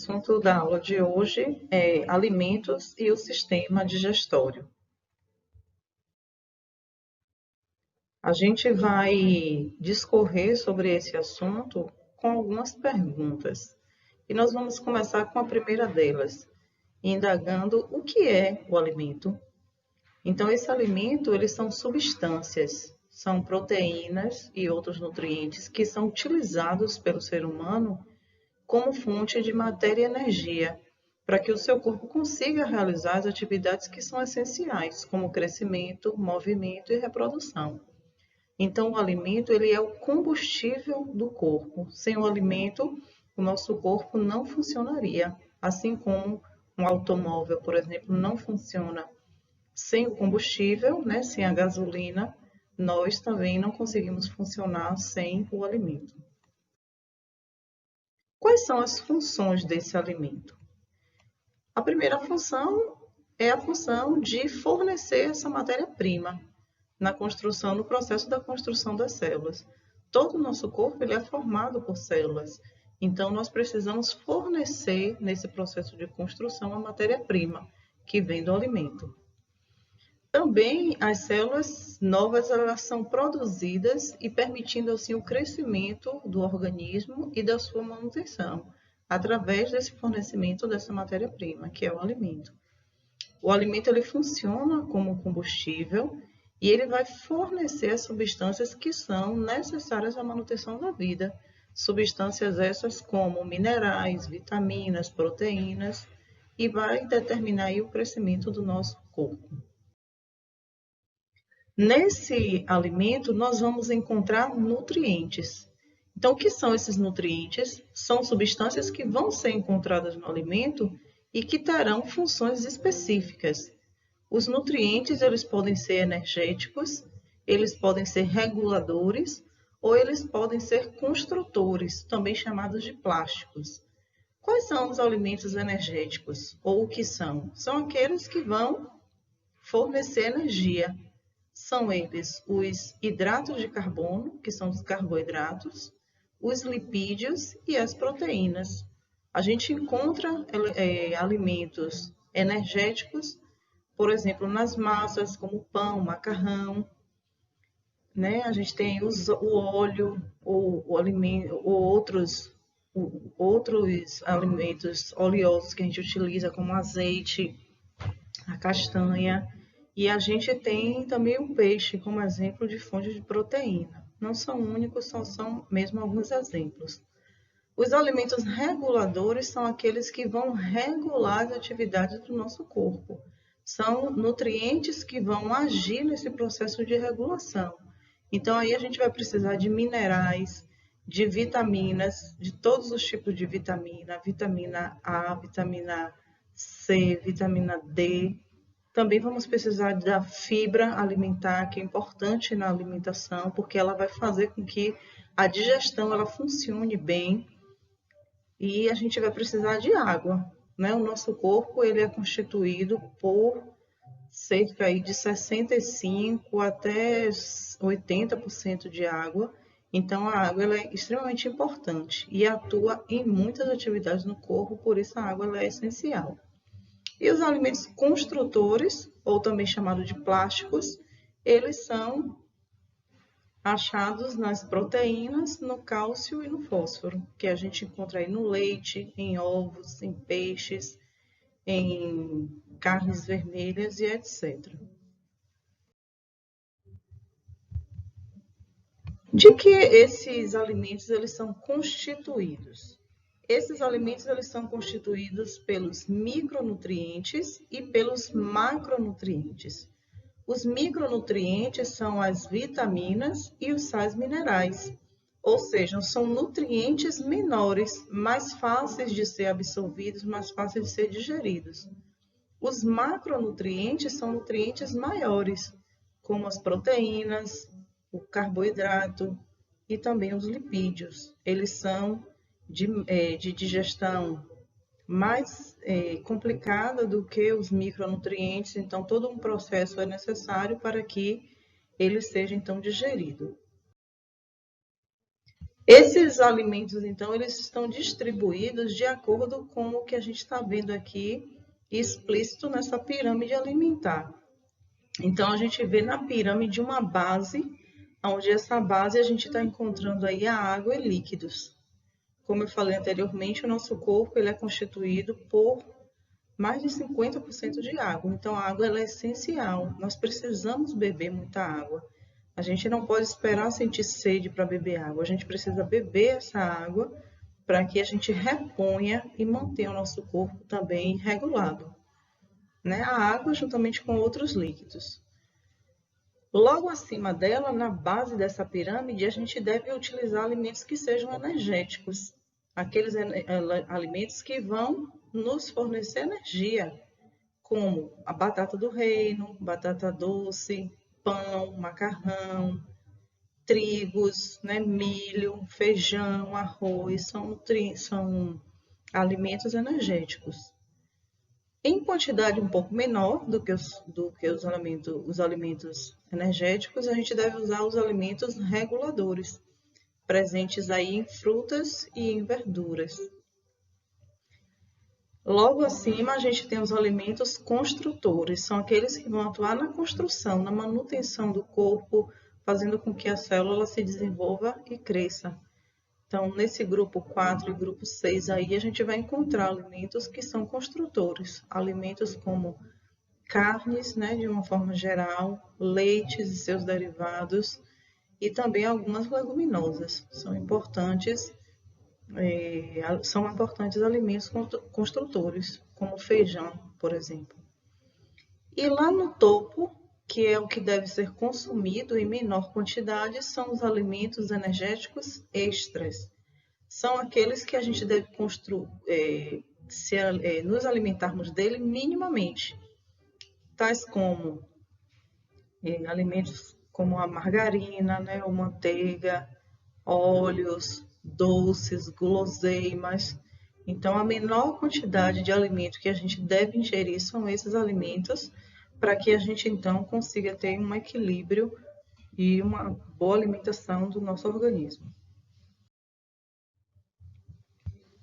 assunto da aula de hoje é alimentos e o sistema digestório. A gente vai discorrer sobre esse assunto com algumas perguntas. E nós vamos começar com a primeira delas, indagando o que é o alimento. Então, esse alimento, eles são substâncias, são proteínas e outros nutrientes que são utilizados pelo ser humano como fonte de matéria e energia, para que o seu corpo consiga realizar as atividades que são essenciais, como crescimento, movimento e reprodução. Então, o alimento ele é o combustível do corpo. Sem o alimento, o nosso corpo não funcionaria, assim como um automóvel, por exemplo, não funciona sem o combustível, né, sem a gasolina, nós também não conseguimos funcionar sem o alimento. Quais são as funções desse alimento? A primeira função é a função de fornecer essa matéria-prima na construção, no processo da construção das células. Todo o nosso corpo ele é formado por células, então nós precisamos fornecer nesse processo de construção a matéria-prima que vem do alimento. Também as células novas elas são produzidas e permitindo assim o crescimento do organismo e da sua manutenção, através desse fornecimento dessa matéria-prima, que é o alimento. O alimento ele funciona como combustível e ele vai fornecer as substâncias que são necessárias à manutenção da vida. Substâncias essas como minerais, vitaminas, proteínas, e vai determinar aí o crescimento do nosso corpo. Nesse alimento, nós vamos encontrar nutrientes. Então, o que são esses nutrientes? São substâncias que vão ser encontradas no alimento e que terão funções específicas. Os nutrientes, eles podem ser energéticos, eles podem ser reguladores ou eles podem ser construtores, também chamados de plásticos. Quais são os alimentos energéticos? Ou o que são? São aqueles que vão fornecer energia. São eles os hidratos de carbono, que são os carboidratos, os lipídios e as proteínas. A gente encontra alimentos energéticos, por exemplo, nas massas, como pão, macarrão, né? A gente tem o óleo, o alimento, ou outros alimentos oleosos que a gente utiliza, como azeite, a castanha. E a gente tem também o peixe como exemplo de fonte de proteína. Não são únicos, são mesmo alguns exemplos. Os alimentos reguladores são aqueles que vão regular as atividades do nosso corpo. São nutrientes que vão agir nesse processo de regulação. Então, aí a gente vai precisar de minerais, de vitaminas, de todos os tipos de vitamina, vitamina A, vitamina C, vitamina D. Também vamos precisar da fibra alimentar, que é importante na alimentação, porque ela vai fazer com que a digestão ela funcione bem. E a gente vai precisar de água, né? O nosso corpo ele é constituído por cerca aí de 65 até 80% de água. Então, a água ela é extremamente importante e atua em muitas atividades no corpo, por isso a água ela é essencial. E os alimentos construtores, ou também chamados de plásticos, eles são achados nas proteínas, no cálcio e no fósforo, que a gente encontra aí no leite, em ovos, em peixes, em carnes vermelhas e etc. De que esses alimentos eles são constituídos? Esses alimentos eles são constituídos pelos micronutrientes e pelos macronutrientes. Os micronutrientes são as vitaminas e os sais minerais, ou seja, são nutrientes menores, mais fáceis de ser absorvidos, mais fáceis de ser digeridos. Os macronutrientes são nutrientes maiores, como as proteínas, o carboidrato e também os lipídios. Eles são de digestão mais complicada do que os micronutrientes, então todo um processo é necessário para que ele seja então digerido. Esses alimentos, então, eles estão distribuídos de acordo com o que a gente está vendo aqui explícito nessa pirâmide alimentar. Então, a gente vê na pirâmide uma base, onde essa base a gente está encontrando aí a água e líquidos. Como eu falei anteriormente, o nosso corpo ele é constituído por mais de 50% de água. Então, a água ela é essencial. Nós precisamos beber muita água. A gente não pode esperar sentir sede para beber água. A gente precisa beber essa água para que a gente reponha e mantenha o nosso corpo também regulado, né? A água juntamente com outros líquidos. Logo acima dela, na base dessa pirâmide, a gente deve utilizar alimentos que sejam energéticos. Aqueles alimentos que vão nos fornecer energia, como a batata do reino, batata doce, pão, macarrão, trigos, né, milho, feijão, arroz, são alimentos energéticos. Em quantidade um pouco menor do que os alimentos energéticos, a gente deve usar os alimentos reguladores, presentes aí em frutas e em verduras. Logo acima, a gente tem os alimentos construtores, são aqueles que vão atuar na construção, na manutenção do corpo, fazendo com que a célula se desenvolva e cresça. Então, nesse grupo 4 e grupo 6 aí, a gente vai encontrar alimentos que são construtores, alimentos como carnes, né, de uma forma geral, leites e seus derivados, e também algumas leguminosas. São importantes alimentos construtores, como feijão, por exemplo. E lá no topo, que é o que deve ser consumido em menor quantidade, são os alimentos energéticos extras. São aqueles que a gente deve nos alimentarmos dele minimamente, tais como alimentos como a margarina, né, ou manteiga, óleos, doces, guloseimas. Então, a menor quantidade de alimento que a gente deve ingerir são esses alimentos, para que a gente então consiga ter um equilíbrio e uma boa alimentação do nosso organismo.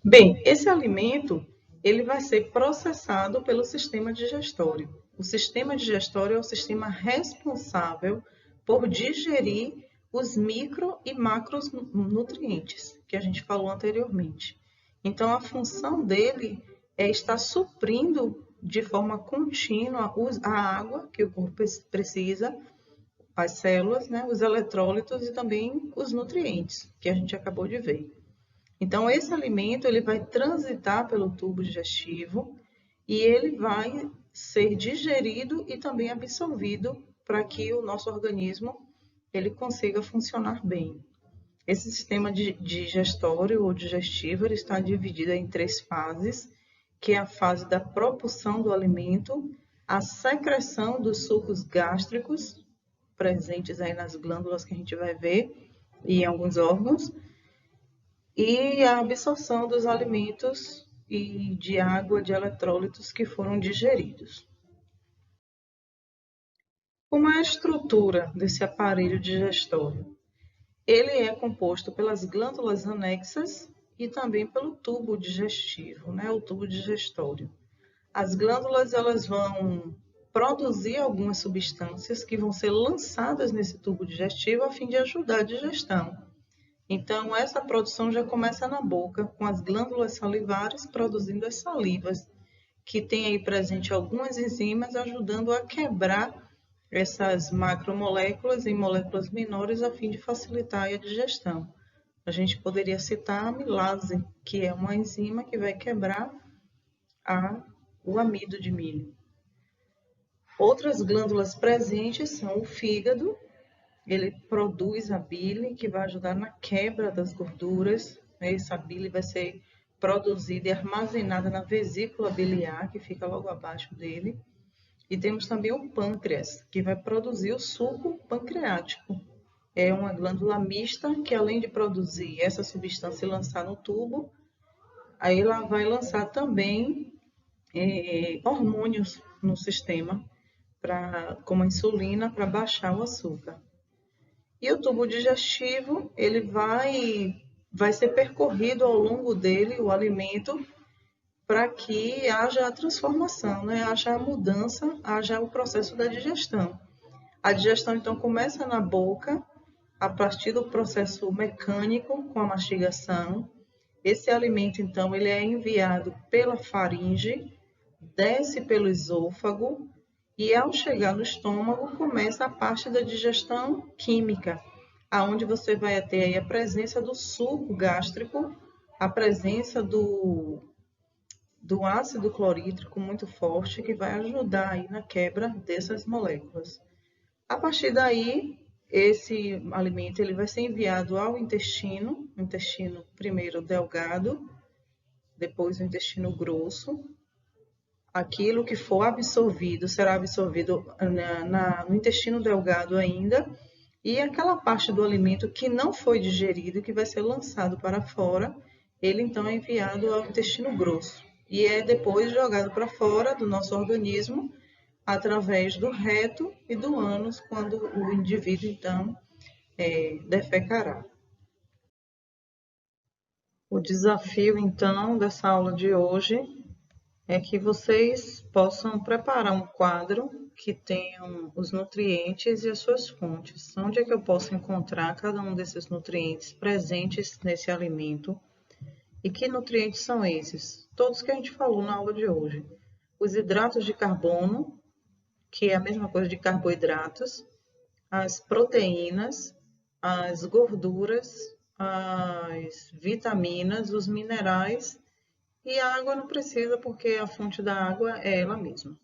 Bem, esse alimento ele vai ser processado pelo sistema digestório. O sistema digestório é o sistema responsável por digerir os micro e macronutrientes que a gente falou anteriormente. Então, a função dele é estar suprindo de forma contínua a água que o corpo precisa, as células, né, os eletrólitos e também os nutrientes que a gente acabou de ver. Então, esse alimento ele vai transitar pelo tubo digestivo e ele vai ser digerido e também absorvido para que o nosso organismo ele consiga funcionar bem. Esse sistema digestório ou digestivo ele está dividido em 3 fases, que é a fase da propulsão do alimento, a secreção dos sucos gástricos, presentes aí nas glândulas que a gente vai ver, e em alguns órgãos, e a absorção dos alimentos e de água, de eletrólitos que foram digeridos. Como é a estrutura desse aparelho digestório? Ele é composto pelas glândulas anexas e também pelo tubo digestivo, né? O tubo digestório. As glândulas elas vão produzir algumas substâncias que vão ser lançadas nesse tubo digestivo a fim de ajudar a digestão. Então, essa produção já começa na boca, com as glândulas salivares produzindo as salivas, que tem aí presente algumas enzimas ajudando a quebrar essas macromoléculas em moléculas menores a fim de facilitar a digestão. A gente poderia citar a amilase, que é uma enzima que vai quebrar o amido de milho. Outras glândulas presentes são o fígado. Ele produz a bile, que vai ajudar na quebra das gorduras. Essa bile vai ser produzida e armazenada na vesícula biliar, que fica logo abaixo dele. E temos também o pâncreas, que vai produzir o suco pancreático. É uma glândula mista que, além de produzir essa substância e lançar no tubo, aí ela vai lançar também hormônios no sistema, como a insulina, para baixar o açúcar. E o tubo digestivo, ele vai vai ser percorrido ao longo dele o alimento para que haja a transformação, né? Haja a mudança, haja o processo da digestão. A digestão, então, começa na boca, a partir do processo mecânico, com a mastigação. Esse alimento, então, ele é enviado pela faringe, desce pelo esôfago e, ao chegar no estômago, começa a parte da digestão química, aonde você vai ter aí a presença do suco gástrico, a presença do ácido clorídrico muito forte, que vai ajudar aí na quebra dessas moléculas. A partir daí, esse alimento ele vai ser enviado ao intestino, o intestino primeiro delgado, depois o intestino grosso. Aquilo que for absorvido será absorvido no intestino delgado ainda, e aquela parte do alimento que não foi digerido, que vai ser lançado para fora, ele então é enviado ao intestino grosso e é depois jogado para fora do nosso organismo através do reto e do ânus, quando o indivíduo então defecará. O desafio então dessa aula de hoje é que vocês possam preparar um quadro que tenham os nutrientes e as suas fontes. Onde é que eu posso encontrar cada um desses nutrientes presentes nesse alimento? E que nutrientes são esses? Todos que a gente falou na aula de hoje. Os hidratos de carbono, que é a mesma coisa de carboidratos, as proteínas, as gorduras, as vitaminas, os minerais, e a água não precisa, porque a fonte da água é ela mesma.